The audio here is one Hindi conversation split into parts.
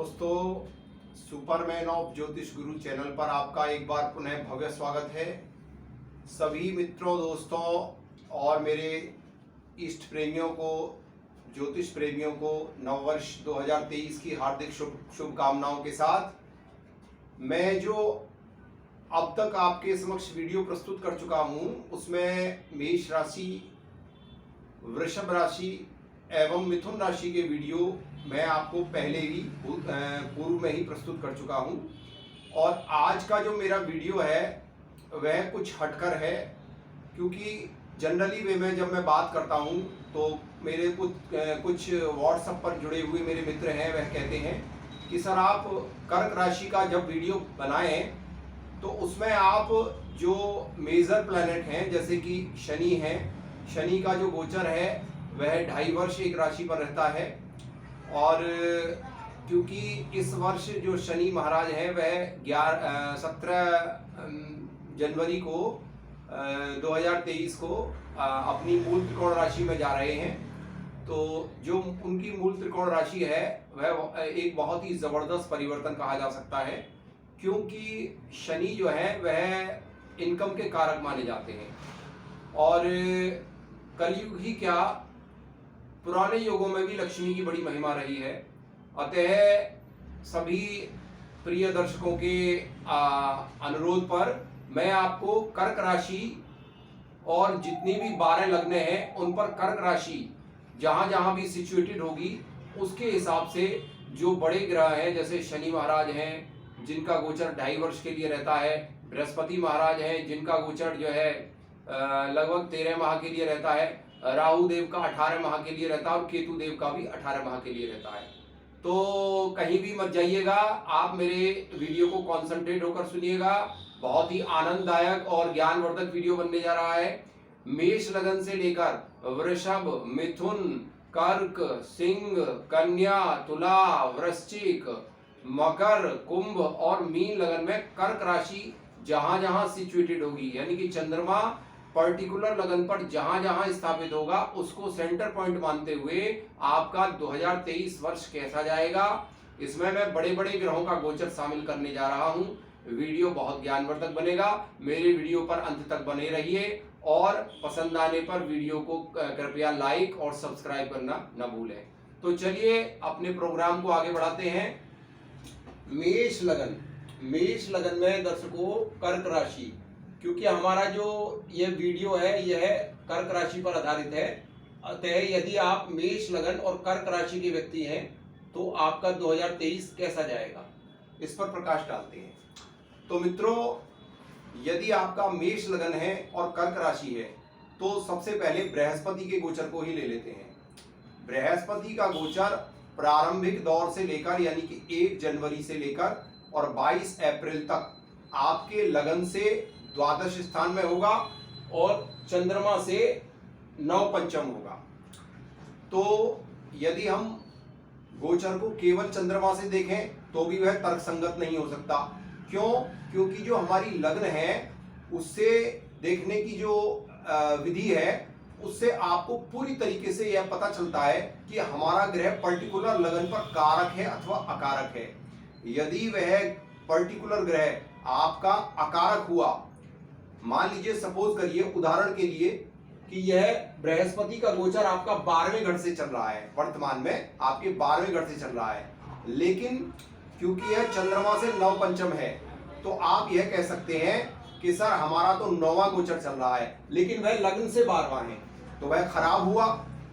दोस्तों, सुपरमैन ऑफ ज्योतिष गुरु चैनल पर आपका एक बार पुनः भव्य स्वागत है। सभी मित्रों, दोस्तों और मेरे इष्ट प्रेमियों को, ज्योतिष प्रेमियों को नववर्ष 2023 की हार्दिक शुभकामनाओं के साथ मैं जो अब तक आपके समक्ष वीडियो प्रस्तुत कर चुका हूं, उसमें मेष राशि, वृषभ राशि एवं मिथुन राशि के वीडियो मैं आपको पहले ही पूर्व में ही प्रस्तुत कर चुका हूं। और आज का जो मेरा वीडियो है वह कुछ हटकर है, क्योंकि जनरली वे में जब मैं बात करता हूं तो मेरे कुछ व्हाट्सएप पर जुड़े हुए मेरे मित्र हैं, वह कहते हैं कि सर आप कर्क राशि का जब वीडियो बनाएं तो उसमें आप जो मेजर प्लैनेट हैं जैसे कि शनि है, शनि का जो गोचर है वह 2.5 वर्ष एक राशि पर रहता है। और क्योंकि इस वर्ष जो शनि महाराज हैं वह 17 जनवरी को 2023 को अपनी मूल त्रिकोण राशि में जा रहे हैं, तो जो उनकी मूल त्रिकोण राशि है वह एक बहुत ही ज़बरदस्त परिवर्तन कहा जा सकता है, क्योंकि शनि जो है वह इनकम के कारक माने जाते हैं। और कलयुग ही क्या, पुराने युगों में भी लक्ष्मी की बड़ी महिमा रही है। अतः सभी प्रिय दर्शकों के अनुरोध पर मैं आपको कर्क राशि और जितनी भी 12 लग्न हैं उन पर कर्क राशि जहां जहां भी सिचुएटेड होगी उसके हिसाब से जो बड़े ग्रह हैं, जैसे शनि महाराज हैं जिनका गोचर 2.5 वर्ष के लिए रहता है, बृहस्पति महाराज हैं जिनका गोचर जो है लगभग 13 माह के लिए रहता है, राहु देव का 18 माह के लिए रहता है और केतु देव का भी 18 माह के लिए रहता है। तो कहीं भी मत जाइएगा, आप मेरे वीडियो को कॉन्सेंट्रेट होकर सुनिएगा। बहुत ही आनंददायक और ज्ञानवर्धक वीडियो बनने जा रहा है। मेष लगन से लेकर वृषभ, मिथुन, कर्क, सिंह, कन्या, तुला, वृश्चिक, मकर, कुंभ और मीन लगन में कर्क राशि जहां जहां सिचुएटेड होगी, यानी कि चंद्रमा पर्टिकुलर लगन पर जहां जहां स्थापित होगा उसको सेंटर पॉइंट मानते हुए आपका 2023 वर्ष कैसा जाएगा, इसमें मैं बड़े बड़े ग्रहों का गोचर शामिल करने जा रहा हूं। वीडियो बहुत ज्ञानवर्धक बनेगा, मेरे वीडियो पर अंत तक बने रहिए और पसंद आने पर वीडियो को कृपया लाइक और सब्सक्राइब करना न भूलें। तो चलिए अपने प्रोग्राम को आगे बढ़ाते हैं। मेष लगन, मेष लगन में दर्शकों कर्क राशि, क्योंकि हमारा जो ये वीडियो है यह कर्क राशि पर आधारित है, अतः यदि आप मेष लगन और कर्क राशि के व्यक्ति हैं तो आपका 2023 कैसा जाएगा इस पर प्रकाश डालते हैं। तो मित्रों, यदि आपका मेष लगन है और कर्क राशि है तो सबसे पहले बृहस्पति के गोचर को ही ले लेते हैं। बृहस्पति का गोचर प्रारंभिक दौर से लेकर यानी कि 1 जनवरी से लेकर और 22 अप्रैल तक आपके लगन से द्वादश स्थान में होगा और चंद्रमा से नव पंचम होगा। तो यदि हम गोचर को केवल चंद्रमा से देखें तो भी वह तर्कसंगत नहीं हो सकता। क्यों? क्योंकि जो हमारी लग्न है उससे देखने की जो विधि है उससे आपको पूरी तरीके से यह पता चलता है कि हमारा ग्रह पर्टिकुलर लगन पर कारक है अथवा अकारक है। यदि वह पर्टिकुलर ग्रह आपका अकारक हुआ, मान लीजिए सपोज करिए उदाहरण के लिए कि यह बृहस्पति का गोचर आपका 12वें घर से चल रहा है, वर्तमान में आपके 12वें घर से चल रहा है, लेकिन क्योंकि यह चंद्रमा से नव पंचम है तो आप यह कह सकते हैं कि सर हमारा तो 9वां गोचर चल रहा है लेकिन वह लग्न से 12वां है, तो वह खराब हुआ।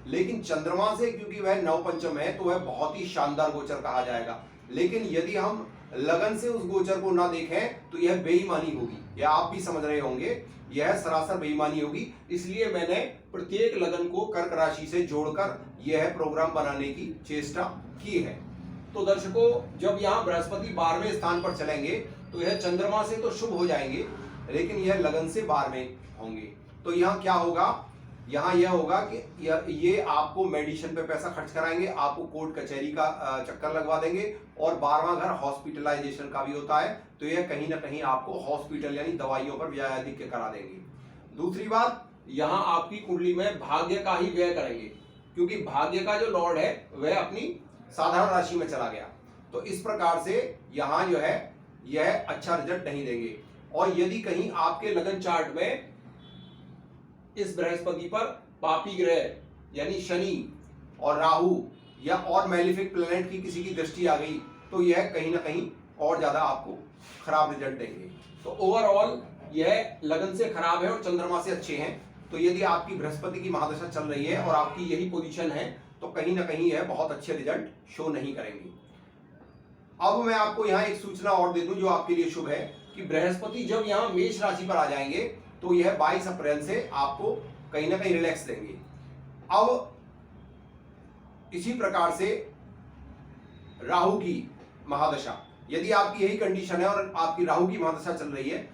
लेकिन चंद्रमा से क्योंकि वह नव पंचम है तो वह बहुत ही शानदार गोचर कहा जाएगा। लेकिन यदि हम लगन से उस गोचर को ना देखें तो यह बेईमानी होगी, यह आप भी समझ रहे होंगे, यह सरासर बेईमानी होगी। इसलिए मैंने प्रत्येक लगन को कर्क राशि से जोड़कर यह प्रोग्राम बनाने की चेष्टा की है। तो दर्शकों, जब यहाँ बृहस्पति 12वें स्थान पर चलेंगे तो यह चंद्रमा से तो शुभ हो जाएंगे लेकिन यह लगन से 12वें होंगे। तो यहाँ क्या होगा, यहाँ यह होगा कि ये आपको मेडिसिन पे पैसा खर्च कराएंगे, आपको कोर्ट कचहरी का चक्कर लगवा देंगे और 12वां घर हॉस्पिटलाइजेशन का भी होता है, तो यह कहीं ना कहीं आपको हॉस्पिटल यानी दवाइयों पर व्यय अधिक करा देंगे। दूसरी बात, यहाँ आपकी कुंडली में भाग्य का ही व्यय करेंगे, क्योंकि भाग्य का जो लॉर्ड है वह अपनी साधारण राशि में चला गया। तो इस प्रकार से यहाँ जो है यह अच्छा रिजल्ट नहीं देंगे। और यदि कहीं आपके लगन चार्ट में इस बृहस्पति पर पापी ग्रह यानी शनि और राहु या और मैलिफिक प्लैनेट की किसी की दृष्टि आ गई तो यह कहीं ना कहीं और ज्यादा आपको खराब रिजल्ट देंगे। तो ओवरऑल यह लगन से खराब है और चंद्रमा से अच्छे हैं। तो यदि आपकी बृहस्पति की महादशा चल रही है और आपकी यही पोजीशन है तो कहीं ना कहीं यह बहुत अच्छे रिजल्ट शो नहीं करेंगे। अब मैं आपको यहाँ एक सूचना और दे दूं जो आपके लिए शुभ है कि बृहस्पति जब यहाँ मेष राशि पर आ जाएंगे तो यह 22 अप्रैल से आपको कहीं ना कहीं रिलैक्स देंगे। अब इसी प्रकार से राहु की महादशा, यदि आपकी यही कंडीशन है और आपकी राहु की महादशा चल रही है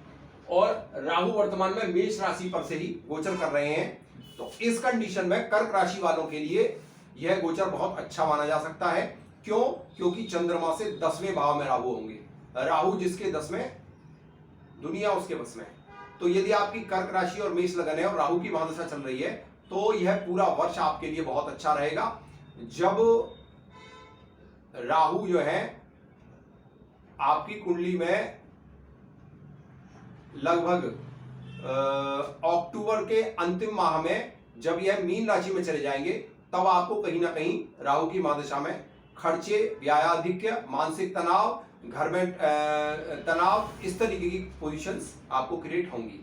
और राहु वर्तमान में मेष राशि पर से ही गोचर कर रहे हैं, तो इस कंडीशन में कर्क राशि वालों के लिए यह गोचर बहुत अच्छा माना जा सकता है। क्यों? क्योंकि चंद्रमा से 10वें भाव में राहु होंगे। राहु जिसके 10 में, दुनिया उसके बस में। तो यदि आपकी कर्क राशि और मेष लगन है और राहु की महादशा चल रही है तो यह पूरा वर्ष आपके लिए बहुत अच्छा रहेगा। जब राहु जो है आपकी कुंडली में लगभग अक्टूबर के अंतिम माह में जब यह मीन राशि में चले जाएंगे तब आपको कहीं ना कहीं राहु की महादशा में खर्चे, व्यायाधिक्य, मानसिक तनाव, घर में तनाव, इस तरीके की पोजीशंस आपको क्रिएट होंगी।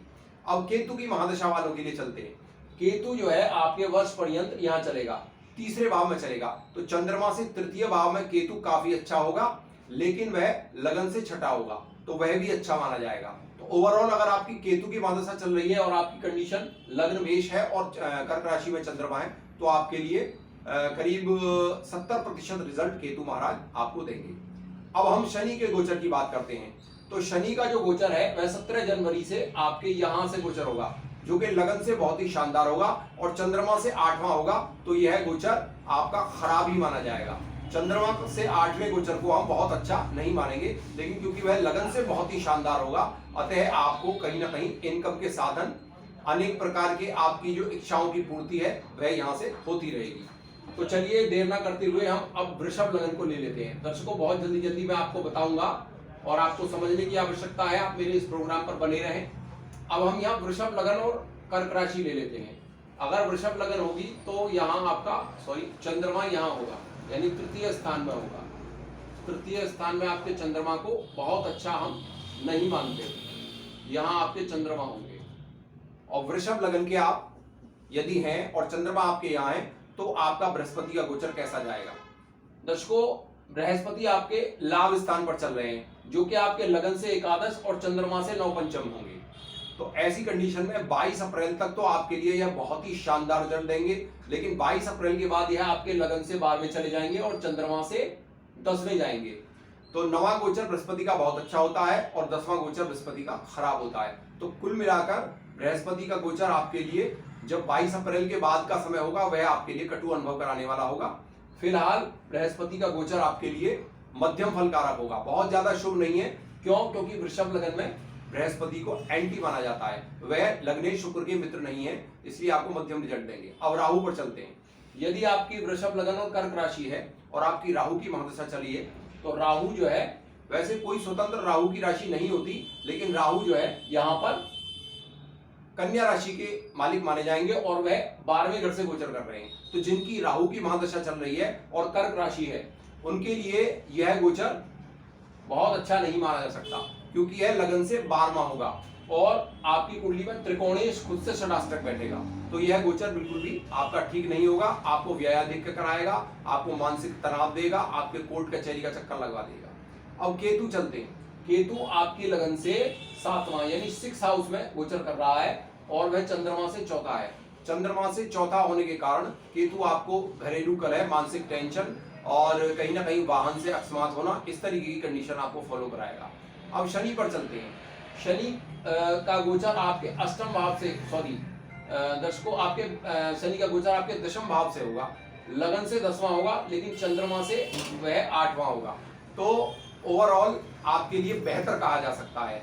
अब केतु की महादशा वालों के लिए चलते हैं। केतु जो है आपके वर्ष पर्यंत यहाँ चलेगा, तीसरे भाव में चलेगा। तो चंद्रमा से तृतीय भाव में केतु काफी अच्छा होगा, लेकिन वह लगन से छठा होगा तो वह भी अच्छा माना जाएगा। तो ओवरऑल अगर आपकी केतु की महादशा चल रही है और आपकी कंडीशन लग्न मेष है और कर्क राशि में चंद्रमा है तो आपके लिए करीब 70% रिजल्ट केतु महाराज आपको देंगे। अब हम शनि के गोचर की बात करते हैं। तो शनि का जो गोचर है वह 17 जनवरी से आपके यहां से गोचर होगा, जो कि लगन से बहुत ही शानदार होगा और चंद्रमा से 8वां होगा। तो यह गोचर आपका खराब ही माना जाएगा। चंद्रमा से 8वें गोचर को हम बहुत अच्छा नहीं मानेंगे, लेकिन क्योंकि वह लगन से बहुत ही शानदार होगा, अतः आपको कहीं ना कहीं इनकम के साधन, अनेक प्रकार के आपकी जो इच्छाओं की पूर्ति है वह यहाँ से होती रहेगी। तो चलिए देर ना करते हुए हम अब वृषभ लगन को ले लेते हैं। दर्शकों, बहुत जल्दी जल्दी मैं आपको बताऊंगा और आपको समझने की आवश्यकता है, आप मेरे इस प्रोग्राम पर बने रहें। अब हम यहाँ वृषभ लगन और कर्क राशि ले लेते हैं। अगर वृषभ लगन होगी तो यहाँ आपका चंद्रमा यहाँ होगा, यानी तृतीय स्थान में होगा। तृतीय स्थान में आपके चंद्रमा को बहुत अच्छा हम नहीं मानते, यहाँ आपके चंद्रमा होंगे। और वृषभ लगन के आप यदि हैं और चंद्रमा आपके यहाँ है तो आपका बृहस्पति का गोचर कैसा जाएगा? दर्शकों, बृहस्पति आपके लाभ स्थान पर चल रहे हैं, जो कि आपके लगन से एकादश और चंद्रमा से 9 पंचम होंगे। तो ऐसी कंडीशन में 22 अप्रैल तक तो आपके लिए यह बहुत ही शानदार रिजल्ट देंगे, लेकिन 22 अप्रैल के बाद यह आपके लगन से 12वें चले जाएंगे और चंद्रमा से 10वें जाएंगे। तो 9वां गोचर बृहस्पति का बहुत अच्छा होता है और 10वां गोचर बृहस्पति का खराब होता है। तो कुल मिलाकर बृहस्पति का गोचर आपके लिए जब 22 अप्रैल के बाद का समय होगा वह आपके लिए कटु अनुभव कराने वाला होगा। फिलहाल बृहस्पति का गोचर आपके लिए मध्यम फलकारक होगा, बहुत ज्यादा शुभ नहीं है। क्यों? क्योंकि वृषभ लगन में बृहस्पति को एंटी माना जाता है, वह लग्नेश शुक्र के मित्र नहीं है, इसलिए आपको मध्यम रिजल्ट देंगे। अब राहु पर चलते हैं। यदि आपकी वृषभ लगन और कर्क राशि है और आपकी राहु की महादशा चली है तो राहु जो है, वैसे कोई स्वतंत्र राहु की राशि नहीं होती, लेकिन राहु जो है यहाँ पर कन्या राशि के मालिक माने जाएंगे और वह 12वें घर से गोचर कर रहे हैं। तो जिनकी राहु की महादशा चल रही है और कर्क राशि है उनके लिए यह गोचर बहुत अच्छा नहीं माना जा सकता, क्योंकि यह लगन से 12वां होगा और आपकी कुंडली में त्रिकोणेश खुद से षडाष्टक बैठेगा। तो यह गोचर बिल्कुल भी आपका ठीक नहीं होगा, आपको व्ययाधिक्य कराएगा, आपको मानसिक तनाव देगा, आपके कोर्ट कचहरी का चक्कर लगवा देगा। अब केतु चलते हैं। केतु आपकी लगन से 7वां यानी 6 हाउस में गोचर कर रहा है और वह चंद्रमा से चौथा है। चंद्रमा से चौथा होने के कारण केतु आपको घरेलू कलह, मानसिक टेंशन और कहीं ना कहीं वाहन से अकस्मात होना, इस तरीके की कंडीशन आपको फॉलो कराएगा। अब शनि पर चलते हैं। शनि का गोचर आपके अष्टम भाव से, दर्शकों, आपके शनि का गोचर आपके दशम भाव से होगा, लगन से 10वां होगा, लेकिन चंद्रमा से वह 8वां होगा। तो ओवरऑल आपके लिए बेहतर कहा जा सकता है।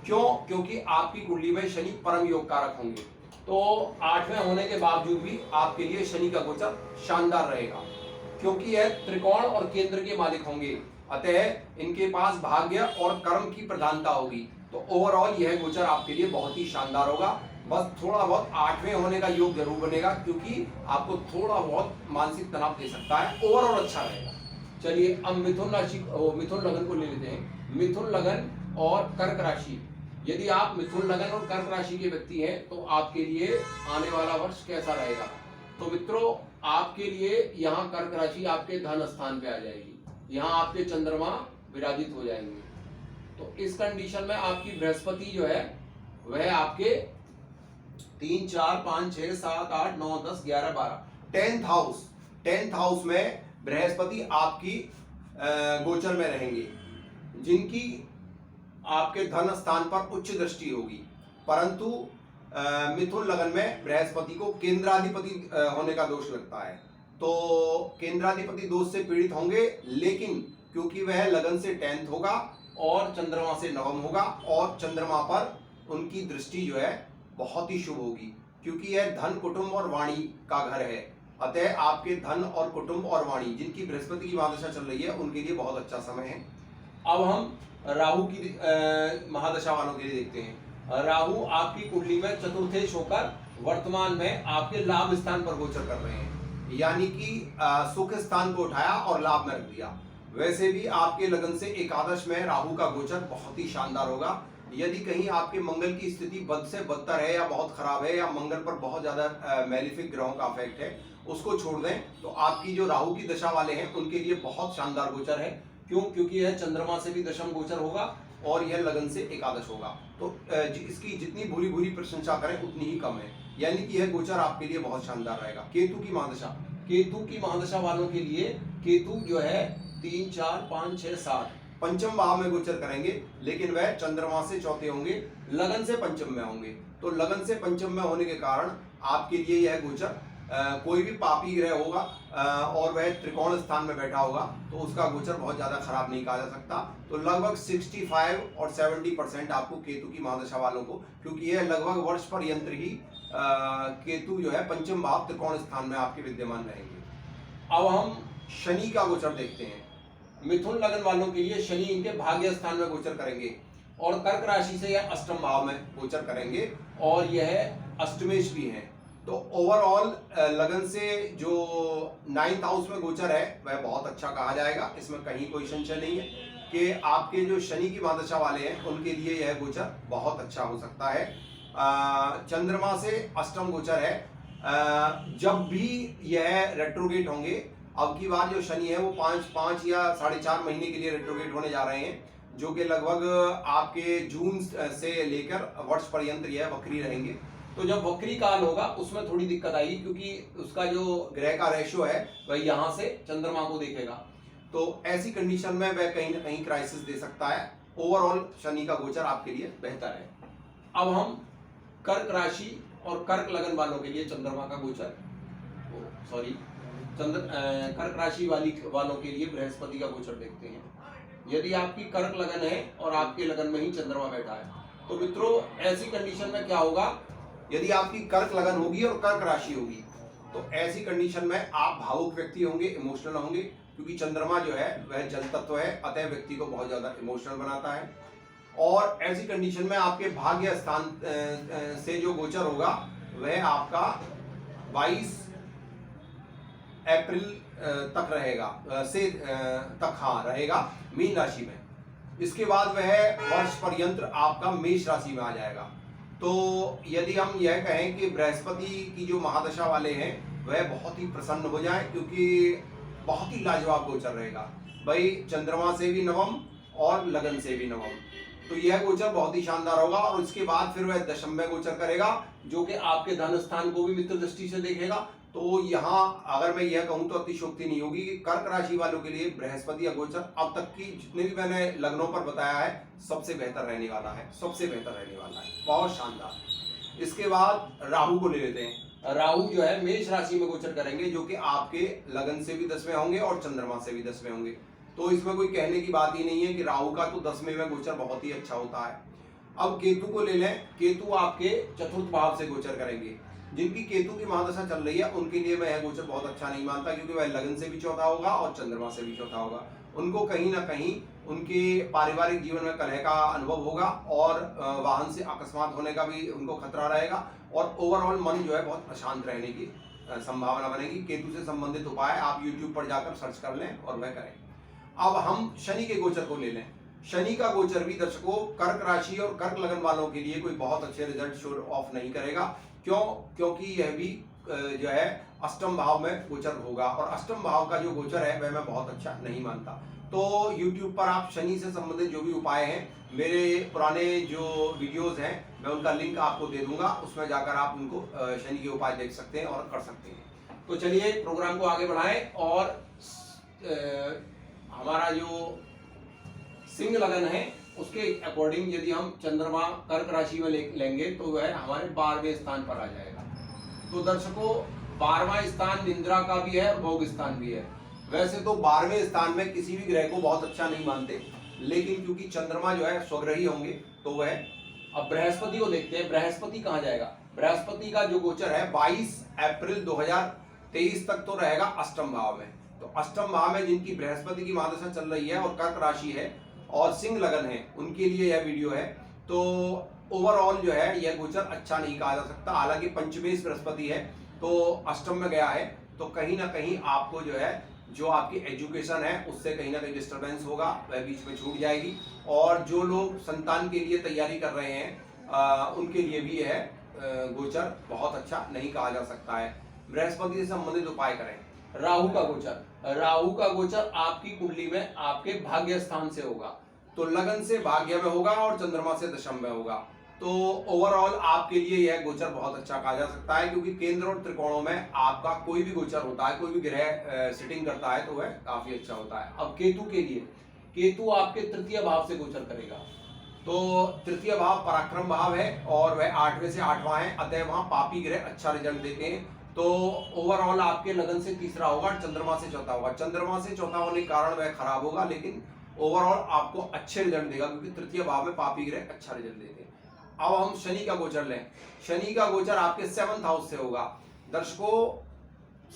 क्यों? क्योंकि आपकी कुंडली में शनि परम योग कारक होंगे। तो 8वें होने के बावजूद भी आपके लिए शनि का गोचर शानदार रहेगा, क्योंकि यह त्रिकोण और केंद्र के मालिक होंगे। अतः इनके पास भाग्य और कर्म की प्रधानता होगी। तो ओवरऑल यह गोचर आपके लिए बहुत ही शानदार होगा। बस थोड़ा बहुत 8वें होने का योग जरूर बनेगा, क्योंकि आपको थोड़ा बहुत मानसिक तनाव दे सकता है। ओवरऑल अच्छा रहेगा। चलिए अब मिथुन राशि मिथुन लगन को ले लेते हैं। मिथुन लगन और कर्क राशि, यदि आप मिथुन लगन और कर्क राशि के व्यक्ति हैं तो आपके लिए आने वाला वर्ष कैसा रहेगा। तो मित्रों, आपके लिए यहाँ कर्क राशि आपके धन स्थान पे आ जाएगी। यहाँ आपके चंद्रमा विराजित हो जाएंगे। तो इस कंडीशन में आपकी बृहस्पति जो है वह आपके 3, 4, 5, 6, 7, 8, 9, 10, 11, 12 10th हाउस में बृहस्पति आपकी गोचर में रहेंगे, जिनकी आपके धन स्थान पर उच्च दृष्टि होगी। परंतु मिथुन लगन में बृहस्पति को केंद्राधिपति होने का दोष लगता है। तो केंद्राधिपति दोष से पीड़ित होंगे, लेकिन क्योंकि वह लगन से 10th होगा और चंद्रमा से नवम होगा, और चंद्रमा पर उनकी दृष्टि जो है बहुत ही शुभ होगी, क्योंकि यह धन, कुटुंब और वाणी का घर है। अतः आपके धन और कुटुंब और वाणी, जिनकी बृहस्पति की महादशा चल रही है, उनके लिए बहुत अच्छा समय है। अब हम राहु की महादशा वालों के लिए देखते हैं। राहु आपकी कुंडली में चतुर्थेश होकर वर्तमान में आपके लाभ स्थान पर गोचर कर रहे हैं, यानी कि सुख स्थान को उठाया और लाभ में रख दिया। वैसे भी आपके लगन से एकादश में राहु का गोचर बहुत ही शानदार होगा। यदि कहीं आपके मंगल की स्थिति बद से बदतर है या बहुत खराब है, या मंगल पर बहुत ज्यादा मैलिफिक ग्रहों का अफेक्ट है, उसको छोड़ दें तो आपकी जो राहु की दशा वाले हैं उनके लिए बहुत शानदार गोचर है। क्यों? क्योंकि यह चंद्रमा से भी दशम गोचर होगा और यह लगन से एकादश होगा। तो इसकी जितनी भूरी भूरी प्रशंसा करें उतनी ही कम है, यानी कि यह गोचर आपके लिए बहुत शानदार रहेगा। केतु की महादशा, केतु की महादशा वालों के लिए केतु जो है 3, 4, 5, 6, 7 पंचम भाव में गोचर करेंगे, लेकिन वह चंद्रमा से चौथे होंगे, लगन से पंचम में होंगे। तो लगन से पंचम में होने के कारण आपके लिए यह गोचर कोई भी पापी ग्रह होगा और वह त्रिकोण स्थान में बैठा होगा तो उसका गोचर बहुत ज्यादा खराब नहीं कहा जा सकता। तो लगभग 65 और 70% आपको केतु की महादशा वालों को, क्योंकि यह लगभग वर्ष पर यंत्र ही केतु जो है पंचम भाव त्रिकोण स्थान में आपके विद्यमान रहेंगे। अब हम शनि का गोचर देखते हैं। मिथुन लगन वालों के लिए शनि इनके भाग्य स्थान में गोचर करेंगे और कर्क राशि से यह अष्टम भाव में गोचर करेंगे और यह अष्टमेश भी है। तो ओवरऑल लगन से जो 9th हाउस में गोचर है वह बहुत अच्छा कहा जाएगा। इसमें कहीं कोई संशय नहीं है कि आपके जो शनि की महादशा वाले हैं उनके लिए यह गोचर बहुत अच्छा हो सकता है। चंद्रमा से अष्टम गोचर है। जब भी यह रेट्रोगेट होंगे, अब की बार जो शनि है वो 5 या 4.5 महीने के लिए रेट्रोगेट होने जा रहे हैं, जो कि लगभग आपके जून से लेकर वर्ष पर्यंत यह वक्री रहेंगे। तो जब वक्री काल होगा उसमें थोड़ी दिक्कत आएगी, क्योंकि उसका जो ग्रह का रेशियो है वह यहाँ से चंद्रमा को देखेगा। तो ऐसी कंडीशन में वह कहीं ना कहीं क्राइसिस दे सकता है। ओवरऑल शनि का गोचर आपके लिए बेहतर है। अब हम कर्क राशि और कर्क लगन वालों के लिए चंद्रमा का गोचर कर्क राशि वालों के लिए बृहस्पति का गोचर देखते हैं। यदि आपकी कर्क लगन है और आपके लगन में ही चंद्रमा बैठा है, तो मित्रों ऐसी कंडीशन में क्या होगा, यदि आपकी कर्क लगन होगी और कर्क राशि होगी तो ऐसी कंडीशन में आप भावुक व्यक्ति होंगे, इमोशनल होंगे, क्योंकि चंद्रमा जो है वह जल तत्व है, अतः व्यक्ति को बहुत ज्यादा इमोशनल बनाता है। और ऐसी कंडीशन में आपके भाग्य स्थान से जो गोचर होगा वह आपका 22 अप्रैल तक रहेगा मीन राशि में। इसके बाद वह वर्ष पर्यंत आपका मेष राशि में आ जाएगा। तो यदि हम यह कहें कि बृहस्पति की जो महादशा वाले हैं वह बहुत ही प्रसन्न हो जाए, क्योंकि बहुत ही लाजवाब गोचर रहेगा भाई, चंद्रमा से भी नवम और लगन से भी नवम। तो यह गोचर बहुत ही शानदार होगा। और उसके बाद फिर वह दशम में गोचर करेगा, जो कि आपके धन स्थान को भी मित्र दृष्टि से देखेगा। तो यहाँ अगर मैं यह कहूँ तो अतिशोक्ति नहीं होगी कि कर्क राशि वालों के लिए बृहस्पति का गोचर अब तक की जितने भी मैंने लग्नों पर बताया है सबसे बेहतर रहने वाला है, सबसे बेहतर रहने वाला है, बहुत शानदार। इसके बाद राहु को ले लेते हैं। राहु जो है मेष राशि में गोचर करेंगे, जो कि आपके लगन से भी 10वें होंगे और चंद्रमा से भी 10वें होंगे। तो इसमें कोई कहने की बात ही नहीं है कि राहु का तो 10वें में गोचर बहुत ही अच्छा होता है। अब केतु को ले लें। केतु आपके चतुर्थ भाव से गोचर करेंगे। जिनकी केतु की महादशा चल रही है उनके लिए मैं यह गोचर बहुत अच्छा नहीं मानता, क्योंकि वह लगन से भी चौथा होगा और चंद्रमा से भी चौथा होगा। उनको कहीं ना कहीं उनके पारिवारिक जीवन में कलह का अनुभव होगा और वाहन से अकस्मात होने का भी उनको खतरा रहेगा और ओवरऑल मन जो है बहुत अशांत रहने की संभावना बनेगी। केतु से संबंधित उपाय आप YouTube पर जाकर सर्च कर लें और वह करें। अब हम शनि के गोचर को ले लें। शनि का गोचर भी दर्शकों कर्क राशि और कर्क लगन वालों के लिए कोई बहुत अच्छे रिजल्ट शो ऑफ नहीं करेगा। क्यों? क्योंकि यह भी जो है अष्टम भाव में गोचर होगा और अष्टम भाव का जो गोचर है वह मैं बहुत अच्छा नहीं मानता। तो YouTube पर आप शनि से संबंधित जो भी उपाय हैं, मेरे पुराने जो वीडियोस हैं मैं उनका लिंक आपको दे दूंगा, उसमें जाकर आप उनको शनि के उपाय देख सकते हैं और कर सकते हैं। तो चलिए प्रोग्राम को आगे बढ़ाएं और हमारा जो सिंह लगन है उसके अकॉर्डिंग यदि हम चंद्रमा कर्क राशि में लेंगे तो वह हमारे 12वें स्थान पर आ जाएगा। तो दर्शकों 12वां स्थान निंद्रा का भी है और भोग स्थान भी है। वैसे तो 12वें स्थान में किसी भी ग्रह को बहुत अच्छा नहीं मानते, लेकिन क्योंकि चंद्रमा जो है स्वग्रही होंगे तो वह, अब बृहस्पति को देखते हैं, बृहस्पति कहाँ जाएगा। बृहस्पति का जो गोचर है 22 अप्रैल 2023 तक तो रहेगा अष्टम भाव में। तो अष्टम भाव में जिनकी बृहस्पति की महादशा चल रही है और कर्क राशि है और सिंह लगन है, उनके लिए यह वीडियो है। तो ओवरऑल जो है यह गोचर अच्छा नहीं कहा जा सकता। हालांकि पंचमेश बृहस्पति है तो अष्टम में गया है, तो कहीं ना कहीं आपको जो है जो आपकी एजुकेशन है उससे कहीं ना कहीं डिस्टरबेंस होगा, वह बीच में छूट जाएगी। और जो लोग संतान के लिए तैयारी कर रहे हैं उनके लिए भी यह गोचर बहुत अच्छा नहीं कहा जा सकता है। बृहस्पति से संबंधित उपाय करें। राहु का गोचर, राहु का गोचर आपकी कुंडली में आपके भाग्य स्थान से होगा, तो लगन से भाग्य में होगा और चंद्रमा से दशम में होगा। तो ओवरऑल आपके लिए यह गोचर बहुत अच्छा कहा जा सकता है, क्योंकि केंद्र और त्रिकोणों में आपका कोई भी गोचर होता है, कोई भी ग्रह सिटिंग करता है तो वह काफी अच्छा होता है। अब केतु के लिए, केतु आपके तृतीय भाव से गोचर करेगा, तो तृतीय भाव पराक्रम भाव है और वह 8वें से 8वां है, अतः वहां पापी ग्रह अच्छा रिजल्ट देते हैं। तो ओवरऑल आपके लगन से तीसरा होगा, चंद्रमा से चौथा होगा। चंद्रमा से चौथा होने के कारण वह खराब होगा, लेकिन ओवरऑल आपको अच्छे रिजल्ट देगा, क्योंकि तृतीय भाव में पापी ग्रह अच्छा रिजल्ट देते हैं। अब हम शनि का गोचर लें। शनि का गोचर आपके 7th हाउस से होगा। दर्शकों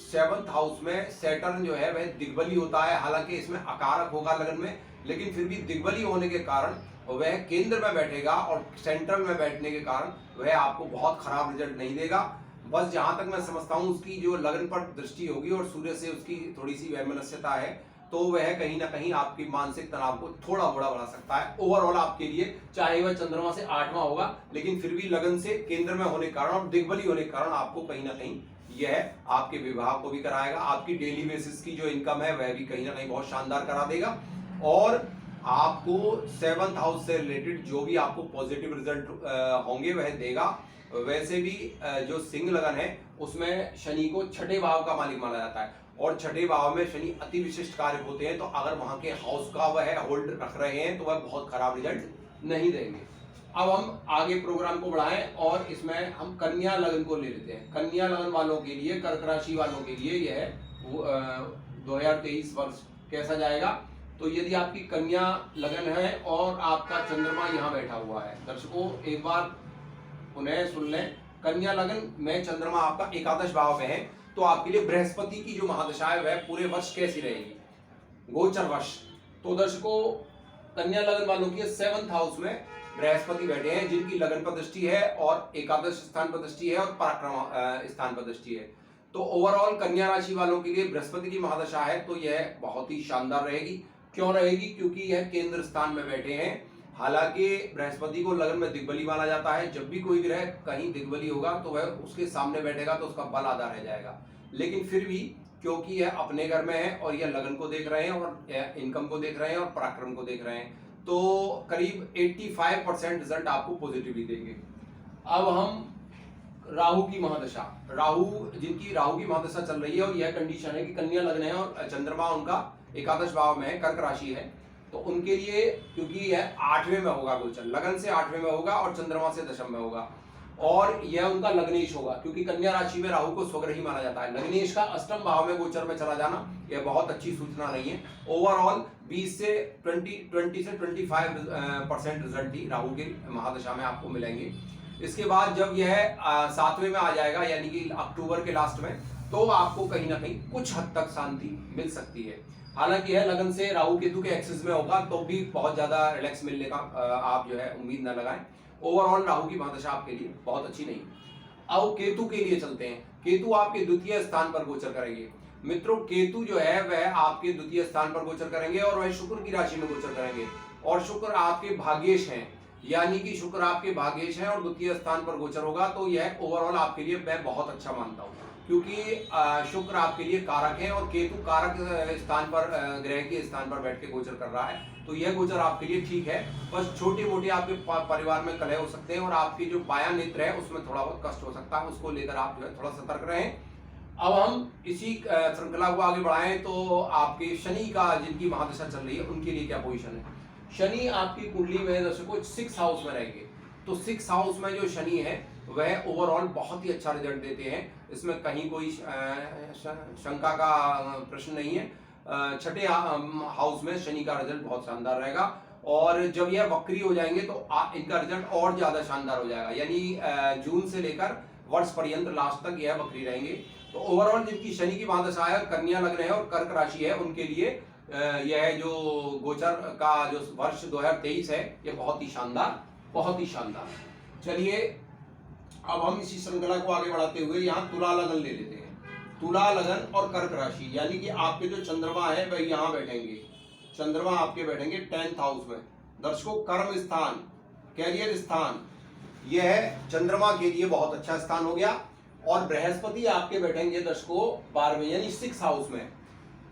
7th हाउस में सैटर्न जो है वह दिग्बली होता है, हालांकि इसमें अकारक होगा लगन में, लेकिन फिर भी दिग्बली होने के कारण वह केंद्र में बैठेगा और सेंट्रल में बैठने के कारण वह आपको बहुत खराब रिजल्ट नहीं देगा। बस जहां तक मैं समझता हूं उसकी जो लगन पर दृष्टि होगी और सूर्य से उसकी थोड़ी सी वैमनस्यता है, तो वह कहीं ना कहीं आपकी मानसिक तनाव को थोड़ा बड़ा बढ़ा सकता है। ओवरऑल आपके लिए चाहे वह चंद्रमा से 8वां होगा, लेकिन फिर भी लगन से केंद्र में होने के कारण और दिग्बली होने के कारण आपको कहीं ना कहीं यह आपके विवाह को भी कराएगा। आपकी डेली बेसिस की जो इनकम है वह भी कहीं ना कहीं बहुत शानदार करा देगा और आपको 7th हाउस से रिलेटेड जो भी आपको पॉजिटिव रिजल्ट होंगे वह देगा। वैसे भी जो सिंह लगन है उसमें शनि को छठे भाव का मालिक माना जाता है और छठे भाव में शनि अति विशिष्ट कार्य होते हैं, तो अगर वहां के हाउस का वह होल्ड रख रहे हैं तो वह बहुत खराब रिजल्ट नहीं देंगे। अब हम आगे प्रोग्राम को बढ़ाएं और इसमें हम कन्या लगन को ले लेते हैं। कन्या लगन वालों के लिए, कर्क राशि वालों के लिए यह 2023 वर्ष कैसा जाएगा। तो यदि आपकी कन्या लगन है और आपका चंद्रमा यहाँ बैठा हुआ है, दर्शकों एक बार पुनः सुन लें, कन्या लगन में चंद्रमा आपका एकादश भाव में है, तो आपके लिए बृहस्पति की जो महादशा है वह पूरे वर्ष कैसी रहेगी, गोचर वर्ष। तो दर्शकों कन्या लगन वालों के 7th हाउस में बृहस्पति बैठे हैं, जिनकी लगन पर दृष्टि है और एकादश स्थान पर दृष्टि है और पराक्रम स्थान पर दृष्टि है। तो ओवरऑल कन्या राशि वालों के लिए बृहस्पति की महादशा है तो यह बहुत ही शानदार रहेगी। क्यों रहेगी? क्योंकि यह केंद्र स्थान में बैठे हैं। हालांकि बृहस्पति को लगन में दिग्बली माना जाता है, जब भी कोई ग्रह कहीं दिग्बली होगा तो वह उसके सामने बैठेगा तो उसका बल आधा रह जाएगा, लेकिन फिर भी क्योंकि यह अपने घर में है और यह लगन को देख रहे हैं और इनकम को देख रहे हैं और पराक्रम को देख रहे हैं, तो करीब 85% रिजल्ट आपको पॉजिटिवली देंगे। अब हम राहु की महादशा, राहु जिनकी राहु की महादशा चल रही है और यह कंडीशन है कि कन्या लगन है और चंद्रमा उनका एकादश भाव में है, कर्क राशि है, तो उनके लिए क्योंकि यह 8वें में होगा गोचर, लगन से 8वें में होगा और चंद्रमा से दशम में होगा और यह उनका लग्नेश होगा, क्योंकि कन्या राशि में राहु को स्वग्रही माना जाता है। लग्नेश का अष्टम भाव में गोचर में चला जाना यह बहुत अच्छी सूचना नहीं है। ओवरऑल 20 से 25% रिजल्ट ही राहु की महादशा में आपको मिलेंगे। इसके बाद जब यह 7वें में आ जाएगा, यानी कि अक्टूबर के लास्ट में, तो आपको कहीं ना कहीं कुछ हद तक शांति मिल सकती है। हालांकि है लगन से राहु केतु के एक्सिस में होगा तो भी बहुत ज्यादा रिलैक्स मिलने का आप जो है उम्मीद न लगाएं। ओवरऑल राहु की महादशा आपके लिए बहुत अच्छी नहीं। अब केतु के लिए चलते हैं। केतु आपके द्वितीय स्थान पर गोचर करेंगे। मित्रों, केतु जो है वह आपके द्वितीय स्थान पर गोचर करेंगे और वह शुक्र की राशि में गोचर करेंगे, और शुक्र आपके भाग्येश हैं, यानी कि शुक्र आपके भाग्येश हैं और द्वितीय स्थान पर गोचर होगा। तो यह ओवरऑल आपके लिए मैं बहुत अच्छा मानता हूं, क्योंकि शुक्र आपके लिए कारक है और केतु कारक स्थान पर ग्रह के स्थान पर बैठ के गोचर कर रहा है। तो यह गोचर आपके लिए ठीक है। बस छोटी मोटी आपके परिवार में कलह हो सकते हैं और आपकी जो बाया नेत्र है उसमें थोड़ा बहुत कष्ट हो सकता है, उसको लेकर आप जो है थोड़ा सतर्क रहें। अब हम इसी श्रृंखला को आगे बढ़ाएं तो आपके शनि का, जिनकी महादशा चल रही है, उनके लिए क्या पोजीशन है। शनि आपकी कुंडली में दर्शकों 6 हाउस में रहेंगे। तो 6 हाउस में जो शनि है वह ओवरऑल बहुत ही अच्छा रिजल्ट देते हैं, इसमें कहीं कोई शंका का प्रश्न नहीं है। छठे हाउस में शनि का रिजल्ट बहुत शानदार रहेगा, और जब यह वक्री हो जाएंगे तो इनका रिजल्ट और ज्यादा शानदार हो जाएगा, यानी जून से लेकर वर्ष पर्यंत लास्ट तक यह वक्री रहेंगे। तो ओवरऑल जिनकी शनि की महादशा है, कन्या लग्न है और कर्क राशि है, उनके लिए यह जो गोचर का जो वर्ष 2023 है यह बहुत ही शानदार, बहुत ही शानदार। चलिए अब हम इसी श्रृंखला को आगे बढ़ाते हुए यहाँ तुला लगन ले लेते हैं। तुला लगन और कर्क राशि, यानी कि आपके जो चंद्रमा है वह यहाँ बैठेंगे। चंद्रमा आपके बैठेंगे 10th हाउस में। दर्शकों, कर्म स्थान, कैरियर स्थान, यह चंद्रमा के लिए बहुत अच्छा स्थान हो गया। और बृहस्पति आपके बैठेंगे दर्शकों 12वें यानी 6 हाउस में।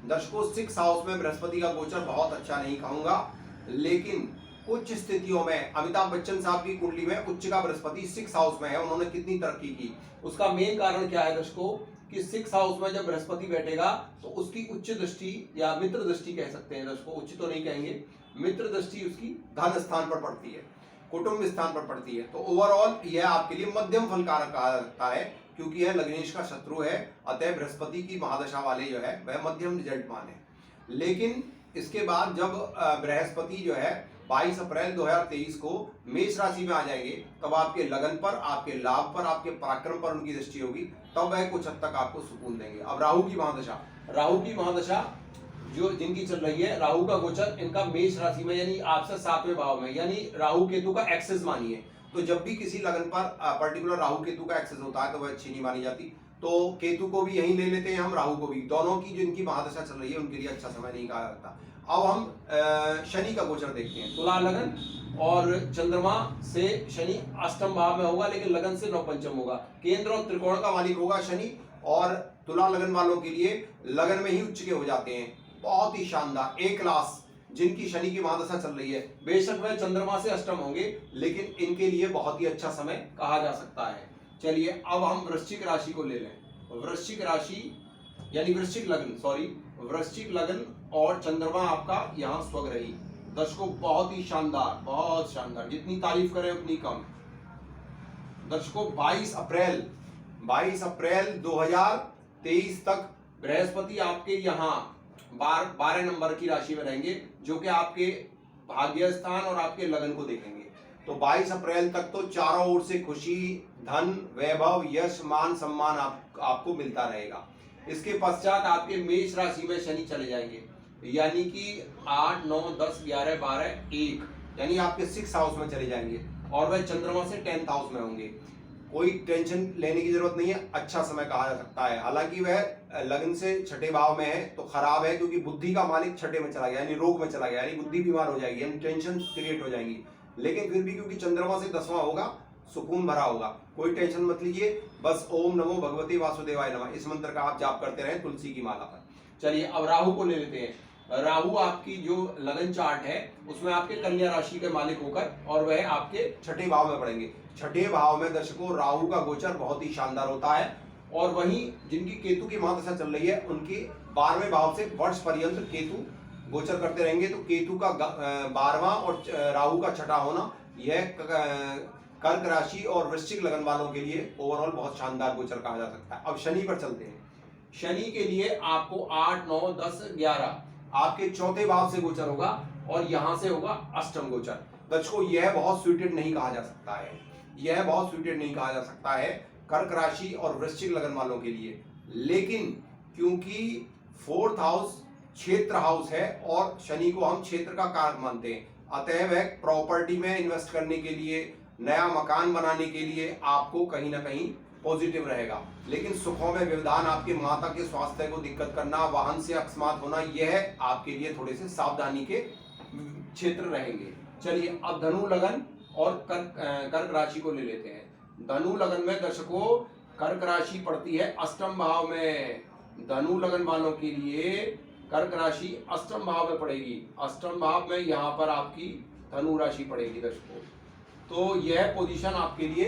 दर्शकों 6 हाउस में बृहस्पति का गोचर बहुत अच्छा नहीं कहूंगा, लेकिन कुछ स्थितियों में अमिताभ बच्चन साहब की कुंडली में उच्च का बृहस्पति 6 हाउस में है, उन्होंने कितनी तरक्की की। उसका मेन कारण क्या है दर्शकों कि 6 हाउस में जब बृहस्पति बैठेगा तो उसकी उच्च दृष्टि या मित्र दृष्टि कह सकते हैं दर्शकों, उच्च तो नहीं कहेंगे, मित्र दृष्टि उसकी धन स्थान पर पड़ती है, कुटुंब स्थान पर पड़ती है। तो ओवरऑल यह आपके लिए मध्यम फलकारक कहा जाता है, क्योंकि यह लग्नेश का शत्रु है, अतः बृहस्पति की महादशा वाले जो है वह मध्यम रिजल्ट माने। लेकिन इसके बाद जब बृहस्पति जो है 22 अप्रैल 2023 को मेष राशि में आ जाएंगे, तब आपके लगन पर, आपके लाभ पर, आपके पराक्रम पर उनकी दृष्टि होगी, तब वह कुछ हद तक आपको सुकून देंगे। अब राहु की महादशा, राहु की महादशा जो जिनकी चल रही है, राहु का गोचर इनका मेष राशि में यानी आपसे 7वें भाव में, यानी राहु केतु का एक्सेस मानिए। तो जब भी किसी लगन पर पर्टिकुलर राहु केतु का एक्सेस होता है तो वह अच्छी नहीं मानी जाती। तो केतु को भी यहीं ले लेते हैं हम, राहु को भी, दोनों की जिनकी महादशा चल रही है उनके लिए अच्छा समय नहीं कहा जाता। अब हम शनि का गोचर देखते हैं। तुला लगन और चंद्रमा से शनि अष्टम भाव में होगा, लेकिन लगन से नवपंचम होगा। केंद्र और त्रिकोण का मालिक होगा शनि, और तुला लगन वालों के लिए लगन में ही उच्च के हो जाते हैं। बहुत ही शानदार, ए क्लास जिनकी शनि की महादशा चल रही है, बेशक वह चंद्रमा से अष्टम होंगे, लेकिन इनके लिए बहुत ही अच्छा समय कहा जा सकता है। चलिए अब हम वृश्चिक राशि को ले लें। वृश्चिक राशि यानी वृश्चिक लग्न, सॉरी, वृश्चिक लग्न और चंद्रमा आपका यहाँ स्वग्रही। दर्शकों बहुत ही शानदार, बहुत शानदार, जितनी तारीफ करें उतनी कम। दर्शकों 22 अप्रैल 2023 तक बृहस्पति आपके यहाँ 12 नंबर की राशि में रहेंगे, जो कि आपके भाग्य स्थान और आपके लगन को देखेंगे। तो 22 अप्रैल तक तो चारों ओर से खुशी, धन, वैभव, यश, मान, सम्मान आपको मिलता रहेगा। इसके पश्चात आपके मेष राशि में शनि चले जाएंगे, यानी कि 8, 9, 10, 11, 12, 1, यानी आपके 6 हाउस में चले जाएंगे, और वह चंद्रमा से 10th हाउस में होंगे। कोई टेंशन लेने की जरूरत नहीं है, अच्छा समय कहा जा सकता है। हालांकि वह लगन से 6ठे भाव में है तो खराब है, क्योंकि बुद्धि का मालिक 6ठे में चला गया, यानी रोग में चला गया, यानी बुद्धि बीमार हो जाएगी, यानी टेंशन क्रिएट हो जाएंगी। लेकिन फिर भी क्योंकि चंद्रमा से 10वां होगा, सुकून भरा होगा, कोई टेंशन मत लीजिए। बस ओम नमो भगवते वासुदेवाय नमः इस मंत्र का आप जाप करते रहें तुलसी की माला पर। चलिए अब राहु को ले लेते हैं। राहु आपकी जो लगन चार्ट है उसमें आपके कन्या राशि के मालिक होकर, और वह आपके 6ठे भाव में पड़ेंगे। 6ठे भाव में दर्शकों राहु का गोचर बहुत ही शानदार होता है, और वहीं जिनकी केतु की महादशा चल रही है उनकी 12वें भाव से वर्ष पर्यंत केतु गोचर करते रहेंगे। तो केतु का 12वां और राहु का 6ठा होना, यह कर्क राशि और वृश्चिक लगन वालों के लिए ओवरऑल बहुत शानदार गोचर कहा जा सकता है। अब शनि पर चलते हैं। शनि के लिए आपको 8, 9, 10, 11 आपके 4थे भाव से गोचर होगा, और यहां से होगा अष्टम गोचर। दर्शकों यह बहुत स्वीटेड नहीं कहा जा सकता है, यह बहुत स्वीटेड नहीं कहा जा सकता है कर्क राशि और वृश्चिक लगन वालों के लिए। लेकिन क्योंकि 4th हाउस क्षेत्र हाउस है और शनि को हम क्षेत्र का कारक मानते हैं, अतएव प्रॉपर्टी में इन्वेस्ट करने के लिए, नया मकान बनाने के लिए आपको कहीं ना कहीं पॉजिटिव रहेगा। लेकिन सुखों में व्यवधान, आपके माता के स्वास्थ्य को दिक्कत करना, वाहन से अकस्मात होना, यह आपके लिए थोड़े से सावधानी के क्षेत्र रहेंगे। चलिए अब धनु लगन और कर्क राशि को ले लेते हैं। धनु लगन में दर्शकों कर्क राशि पड़ती है अष्टम भाव में। धनु लगन वालों के लिए कर्क राशि अष्टम भाव में पड़ेगी। अष्टम भाव में यहाँ पर आपकी धनु राशि पड़ेगी दर्शकों। तो यह पोजीशन आपके लिए